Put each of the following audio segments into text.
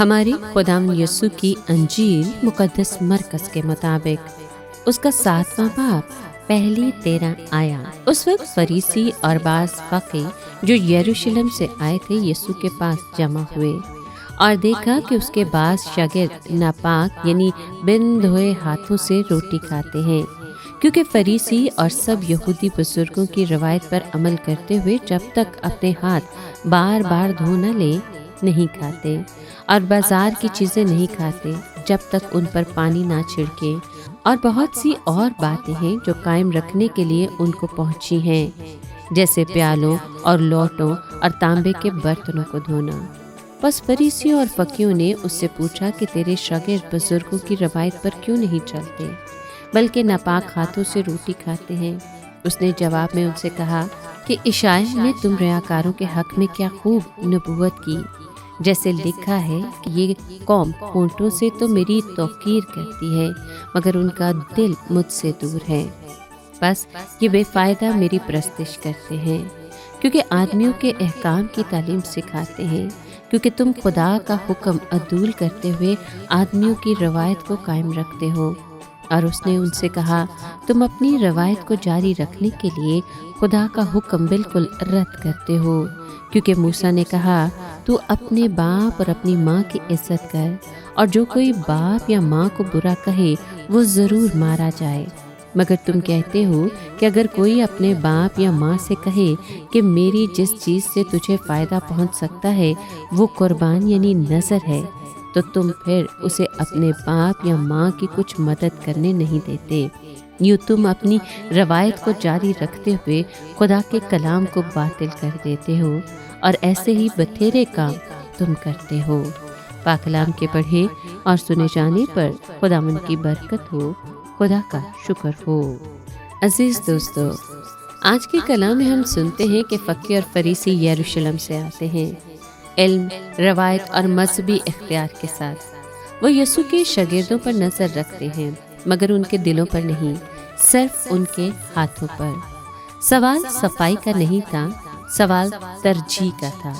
ہماری خداوند یسوع کی انجیل مقدس مرکز کے مطابق اس کا 7واں باب پہلی 13 آیات۔ اس وقت فریسی اور بعض فقیہ جو یروشلم سے آئے تھے یسوع کے پاس جمع ہوئے اور دیکھا کہ اس کے بعض شاگرد ناپاک یعنی بن دھوئے ہاتھوں سے روٹی کھاتے ہیں، کیونکہ فریسی اور سب یہودی بزرگوں کی روایت پر عمل کرتے ہوئے جب تک اپنے ہاتھ بار بار دھو نہ لے نہیں کھاتے، اور بازار کی چیزیں نہیں کھاتے جب تک ان پر پانی نہ چھڑکے، اور بہت سی اور باتیں ہیں جو قائم رکھنے کے لیے ان کو پہنچی ہیں، جیسے پیالوں اور لوٹوں اور تانبے کے برتنوں کو دھونا۔ بس فریسیوں اور فقیہوں نے اس سے پوچھا کہ تیرے شاگرد بزرگوں کی روایت پر کیوں نہیں چلتے بلکہ ناپاک ہاتھوں سے روٹی کھاتے ہیں؟ اس نے جواب میں ان سے کہا کہ اشعیاہ نے تم ریاکاروں کے حق میں کیا خوب نبوت کی، جیسے لکھا ہے کہ یہ قوم ہونٹوں سے تو میری توقیر کرتی ہے مگر ان کا دل مجھ سے دور ہے، بس یہ بے فائدہ میری پرستش کرتے ہیں، کیونکہ آدمیوں کے احکام کی تعلیم سکھاتے ہیں، کیونکہ تم خدا کا حکم عدول کرتے ہوئے آدمیوں کی روایت کو قائم رکھتے ہو۔ اور اس نے ان سے کہا تم اپنی روایت کو جاری رکھنے کے لیے خدا کا حکم بالکل رد کرتے ہو، کیونکہ موسیٰ نے کہا تو اپنے باپ اور اپنی ماں کی عزت کر، اور جو کوئی باپ یا ماں کو برا کہے وہ ضرور مارا جائے، مگر تم کہتے ہو کہ اگر کوئی اپنے باپ یا ماں سے کہے کہ میری جس چیز سے تجھے فائدہ پہنچ سکتا ہے وہ قربان یعنی نذر ہے، تو تم پھر اسے اپنے باپ یا ماں کی کچھ مدد کرنے نہیں دیتے، یوں تم اپنی روایت کو جاری رکھتے ہوئے خدا کے کلام کو باطل کر دیتے ہو، اور ایسے ہی بتھیرے کام تم کرتے ہو۔ پاک کلام کے پڑھے اور سنے جانے پر خداوند کی برکت ہو، خدا کا شکر ہو۔ عزیز دوستو، آج کے کلام میں ہم سنتے ہیں کہ فقیہ اور فریسی یروشلم سے آتے ہیں، علم، روایت اور مذہبی اختیار کے ساتھ۔ وہ یسوع کے شاگردوں پر نظر رکھتے ہیں مگر ان کے دلوں پر نہیں، صرف ان کے ہاتھوں پر۔ سوال صفائی کا نہیں تھا، سوال ترجیح کا تھا۔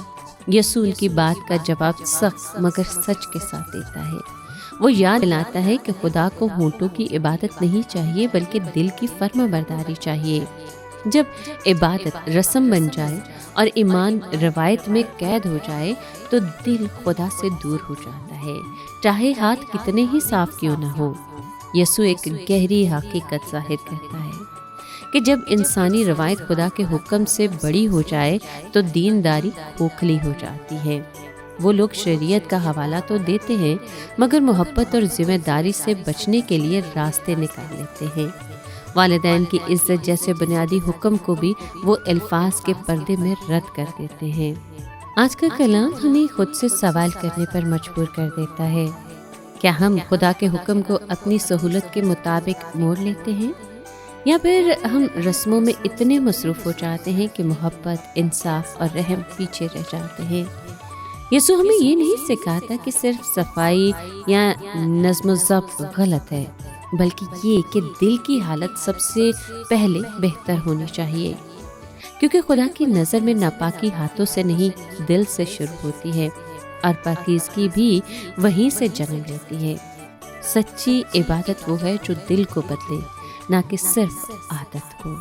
یسوع ان کی بات کا جواب سخت مگر سچ کے ساتھ دیتا ہے۔ وہ یاد دلاتا ہے کہ خدا کو ہونٹوں کی عبادت نہیں چاہیے بلکہ دل کی فرما برداری چاہیے۔ جب عبادت رسم بن جائے اور ایمان روایت میں قید ہو جائے تو دل خدا سے دور ہو جاتا ہے، چاہے ہاتھ کتنے ہی صاف کیوں نہ ہو۔ یسوع ایک گہری حقیقت ظاہر کرتا ہے کہ جب انسانی روایت خدا کے حکم سے بڑی ہو جائے تو دینداری کھوکھلی ہو جاتی ہے۔ وہ لوگ شریعت کا حوالہ تو دیتے ہیں مگر محبت اور ذمہ داری سے بچنے کے لیے راستے نکال لیتے ہیں۔ والدین کی عزت جیسے بنیادی حکم کو بھی وہ الفاظ کے پردے میں رد کر دیتے ہیں۔ آج کا کلام ہمیں خود سے سوال کرنے پر مجبور کر دیتا ہے، کیا ہم خدا کے حکم کو اپنی سہولت کے مطابق موڑ لیتے ہیں، یا پھر ہم رسموں میں اتنے مصروف ہو جاتے ہیں کہ محبت، انصاف اور رحم پیچھے رہ جاتے ہیں؟ یسوع ہمیں یہ نہیں سکھاتا کہ صرف صفائی یا نظم و ضبط غلط ہے، بلکہ یہ کہ دل کی حالت سب سے پہلے بہتر ہونی چاہیے، کیونکہ خدا کی نظر میں ناپاکی ہاتھوں سے نہیں دل سے شروع ہوتی ہے، اور پاکیزگی بھی وہیں سے جنم لیتی ہے۔ سچی عبادت وہ ہے جو دل کو بدلے، نہ کہ صرف عادت کو۔